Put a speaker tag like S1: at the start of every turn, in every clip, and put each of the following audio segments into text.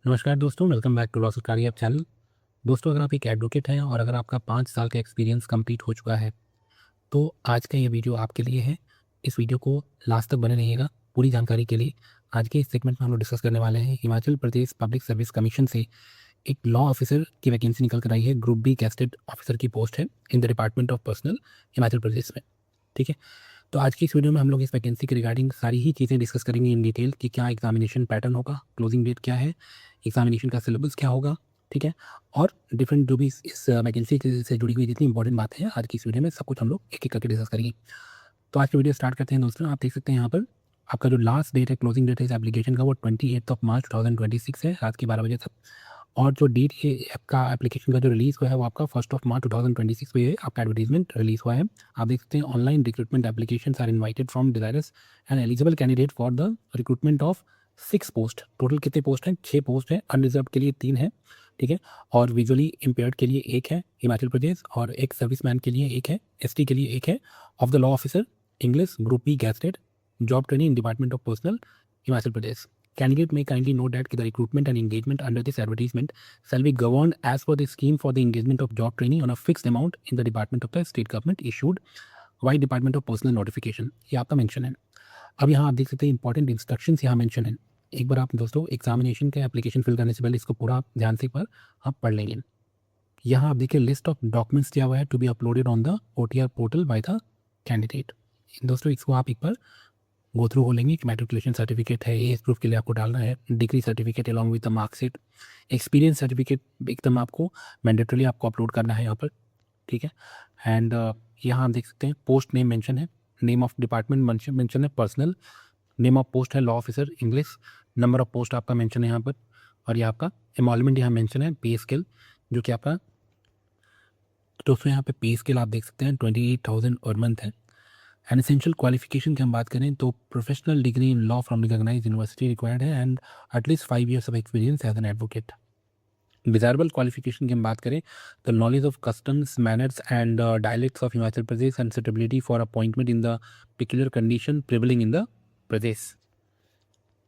S1: नमस्कार दोस्तों, welcome back to law सरकारी ऐप चैनल। दोस्तों, अगर आप एक एडवोकेट हैं और अगर आपका 5 साल का एक्सपीरियंस कंप्लीट हो चुका है, तो आज का ये वीडियो आपके लिए है। इस वीडियो को लास्ट तक बने रहिएगा पूरी जानकारी के लिए। आज के इस सेगमेंट में हम लोग डिस्कस करने वाले हैं Himachal Pradesh public service commission से एक लॉ ऑफिसर की वैकेंसी निकल कर आई है। ग्रुप बी गेस्टेड ऑफिसर की पोस्ट है in the department of personnel, Himachal Pradesh में। ठीक है, तो आज की इस वीडियो में हम लोग इस वैकेंसी के रिगार्डिंग सारी ही चीज़ें डिस्कस करेंगे इन डिटेल कि क्या एग्जामिनेशन पैटर्न होगा, क्लोजिंग डेट क्या है, एग्जामिनेशन का सिलेबस क्या होगा। ठीक है, और डिफरेंट जो भी इस वैकेंसी से जुड़ी हुई जितनी इंपॉर्टेंट बातें हैं आज की इस वीडियो में सब कुछ हम लोग एक एक करके डिस्कस करेंगे। तो आज की वीडियो स्टार्ट करते हैं दोस्तों। आप देख सकते हैं यहाँ पर आपका जो लास्ट डेट है, क्लोजिंग डेट है इस एप्लीकेशन का, वो 28 मार्च 2026 है, रात के 12 बजे तक। और जो डेट है आपका एप्लीकेशन का जो रिलीज़ हुआ है वो आपका 1 मार्च 2026 को ये आपका एडवर्टीजमेंट रिलीज़ हुआ है। आप देख सकते हैं online recruitment application are invited from desirous and eligible candidate for the recruitment of 6 post. Total कितने पोस्ट हैं? 6 पोस्ट हैं। अनरिजर्व के लिए 3 है, ठीक है, और विजुअली इम्पेयर्ड के लिए 1 है हिमाचल प्रदेश, और एक सर्विसमैन के लिए 1 है, एसटी के लिए 1 है। Of the law officer English group B gazetted job training in department of personnel, Himachal Pradesh. Candidate may kindly note that the recruitment and engagement under this advertisement shall be governed as per the scheme for the engagement of job training on a fixed amount in the department of the state government issued by Department of Personal Notification। ये आपका mention है। अब यहाँ आप देख सकते हैं important instructions यहाँ मेंशन है। एक बार आप दोस्तों एग्जामिनेशन के एप्लीकेशन फिल करने से पहले इसको पूरा आप ध्यान से एक बार आप पढ़ लेंगे। यहाँ आप देखिए लिस्ट ऑफ डॉक्यूमेंट्स दिया हुआ है to be uploaded on the OTR portal by the candidate. दोस्तों इसको आप एक बार गो थ्रू हो लेंगे कि मैट्रिकुलेशन सर्टिफिकेट है, एज प्रूफ के लिए आपको डालना है, degree certificate along with the marksheet, experience certificate एकदम आपको मैंडेटरी आपको अपलोड करना है यहाँ पर। ठीक है, एंड यहाँ आप देख सकते हैं पोस्ट नेम मेंशन है, नेम ऑफ डिपार्टमेंट मेंशन है पर्सनल, नेम ऑफ पोस्ट है law officer English, number of post आपका मेंशन है यहाँ पर, और ये आपका एमॉल्वमेंट यहाँ मेंशन है, पे स्केल जो कि आपका दोस्तों यहाँ पे पे स्केल आप देख सकते हैं 28,000 और मंथ है। एंड एसेंशियल क्वालिफिकेशन की हम बात करें तो professional degree in law from recognised university required है and at least 5 years of experience as an advocate. Desirable qualification की हम बात करें तो knowledge of customs manners and dialects of Himachal Pradesh and suitability for appointment in the peculiar condition prevailing in the Pradesh.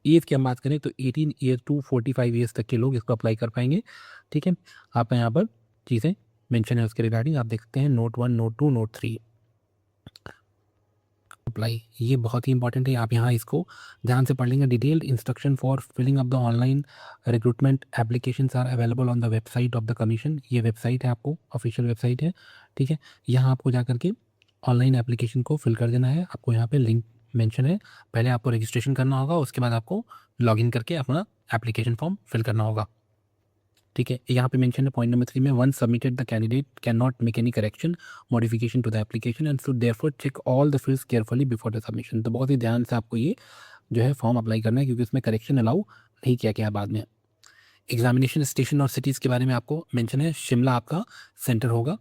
S1: Age की हम बात करें तो 18 ईयर टू 45 ईयर्स तक के लोग इसको अप्लाई कर पाएंगे। ठीक है, आप यहाँ पर चीज़ें मेंशन है उसके रिगार्डिंग आप देख सकते हैं नोट 1, नोट 2, नोट 3। अप्लाई ये बहुत ही इंपॉर्टेंट है, आप यहाँ इसको ध्यान से पढ़ लेंगे। Detailed instruction for filling up the online recruitment application are available on the website of the commission. ये वेबसाइट है, आपको ऑफिशियल वेबसाइट है। ठीक है, यहाँ आपको जा करके ऑनलाइन एप्लीकेशन को फिल कर देना है। आपको यहाँ पे लिंक मेंशन है, पहले आपको रजिस्ट्रेशन करना होगा, उसके बाद आपको लॉगिन करके अपना एप्लीकेशन फॉर्म फिल करना होगा। ठीक है, यहाँ पे मेंशन है पॉइंट नंबर 3 में, once submitted the candidate can not make any correction modification to the application and should therefore check all the fields carefully before the submission. तो बहुत ही ध्यान से आपको ये जो है फॉर्म अप्लाई करना है क्योंकि उसमें करेक्शन अलाउ नहीं किया गया बाद में। एग्जामिनेशन स्टेशन और सिटीज़ के बारे में आपको मेंशन है, शिमला आपका सेंटर होगा।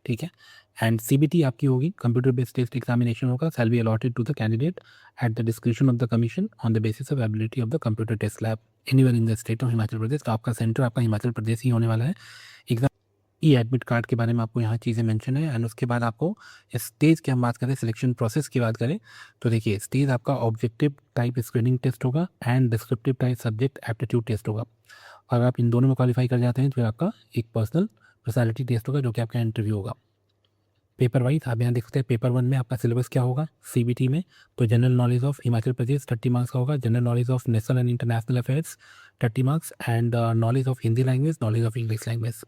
S1: ठीक है, एंड CBT आपकी होगी, कंप्यूटर बेस्ड टेस्ट एग्जामिनेशन होगा, shall be allotted to the candidate at the description of the commission on the basis of ability of the computer test lab anywhere in the state of Himachal Pradesh. तो आपका centre आपका हिमाचल प्रदेश ही होने वाला है। Exam ई admit card के बारे में आपको यहाँ चीज़ें मेंशन है। एंड उसके बाद आपको स्टेज की हम बात करें, सिलेक्शन प्रोसेस की बात करें तो देखिए स्टेज आपका ऑब्जेक्टिव टाइप स्क्रीनिंग टेस्ट होगा and descriptive type subject aptitude test होगा। अगर आप इन दोनों में क्वालिफाई कर जाते हैं तो फिर आपका एक पर्सनैलिटी टेस्ट होगा जो कि आपका इंटरव्यू होगा। पेपर वाइज आप यहाँ देख सकते हैं पेपर 1 में आपका सिलेबस क्या होगा CBT में, तो general knowledge of Himachal Pradesh 30 marks का होगा, general knowledge of national and international affairs 30 marks and knowledge of Hindi language, knowledge of English language.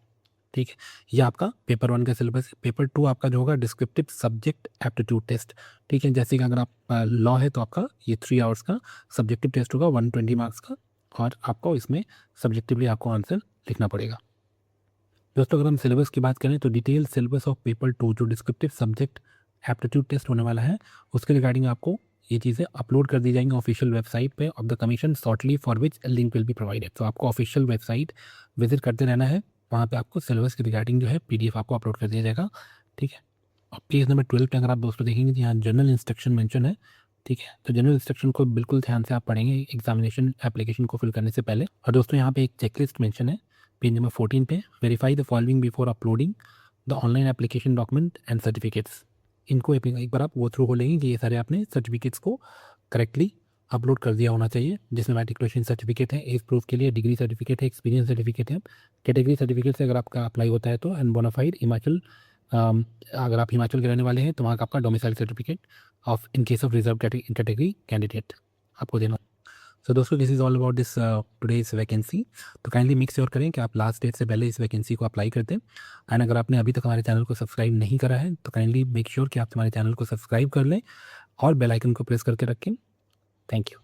S1: ठीक है, ये आपका पेपर 1 का सिलेबस। पेपर 2 आपका जो होगा डिस्क्रिप्टिव सब्जेक्ट एप्टीट्यूड टेस्ट। ठीक है, जैसे कि अगर आप लॉ है तो आपका ये 3 आवर्स का सब्जेक्टिव टेस्ट होगा 120 मार्क्स का, और आपको इसमें सब्जेक्टिवली आपको आंसर लिखना पड़ेगा। दोस्तों अगर हम सिलेबस की बात करें तो डिटेल सिलेबस ऑफ पेपर 2 जो डिस्क्रिप्टिव सब्जेक्ट एप्टीट्यूड टेस्ट होने वाला है उसके रिगार्डिंग आपको ये चीज़ें अपलोड कर दी जाएंगी ऑफिशियल वेबसाइट पे of the commission shortly, for which link will be provided. तो आपको ऑफिशियल वेबसाइट विजिट करते रहना है, वहाँ पे आपको सिलेबस के रिगार्डिंग जो है PDF आपको अपलोड कर दिया जाएगा। ठीक है, और पेज नंबर 12 पे अगर आप दोस्तों देखेंगे तो यहाँ जनरल इंस्ट्रक्शन मेंशन है। ठीक है, तो जनरल इंस्ट्रक्शन को बिल्कुल ध्यान से आप पढ़ेंगे एग्जामिनेशन एप्लीकेशन को फिल करने से पहले। और दोस्तों यहाँ पे एक चेकलिस्ट मेंशन है पेज नंबर 14 पे, verify the following before uploading the online application document and certificates. इनको एक बार आप गो थ्रू हो लेंगे कि ये सारे आपने सर्टिफिकेट्स को करेक्टली अपलोड कर दिया होना चाहिए, जिसमें मैट्रिकुलेशन सर्टिफिकेट है, एज प्रूफ के लिए डिग्री सर्टिफिकेट है, एक्सपीरियंस सर्टिफिकेट है। कैटेगरी सर्टिफिकेट से अगर आपका अप्लाई होता है तो एंड बोनाफाइड हिमाचल, अगर आप हिमाचल के रहने वाले हैं तो वहाँ का आपका domicile certificate of in case of reserve category candidate आपको देना। सो दोस्तों, this is all about this today's vacancy. तो काइंडली मेक श्योर करें कि आप लास्ट डेट से पहले इस वैकेंसी को अप्लाई कर दें। एंड अगर आपने अभी तक हमारे चैनल को सब्सक्राइब नहीं करा है तो काइंडली मेक श्योर कि आप हमारे चैनल को सब्सक्राइब कर लें और बेल आइकन को प्रेस करके रखें। Thank you.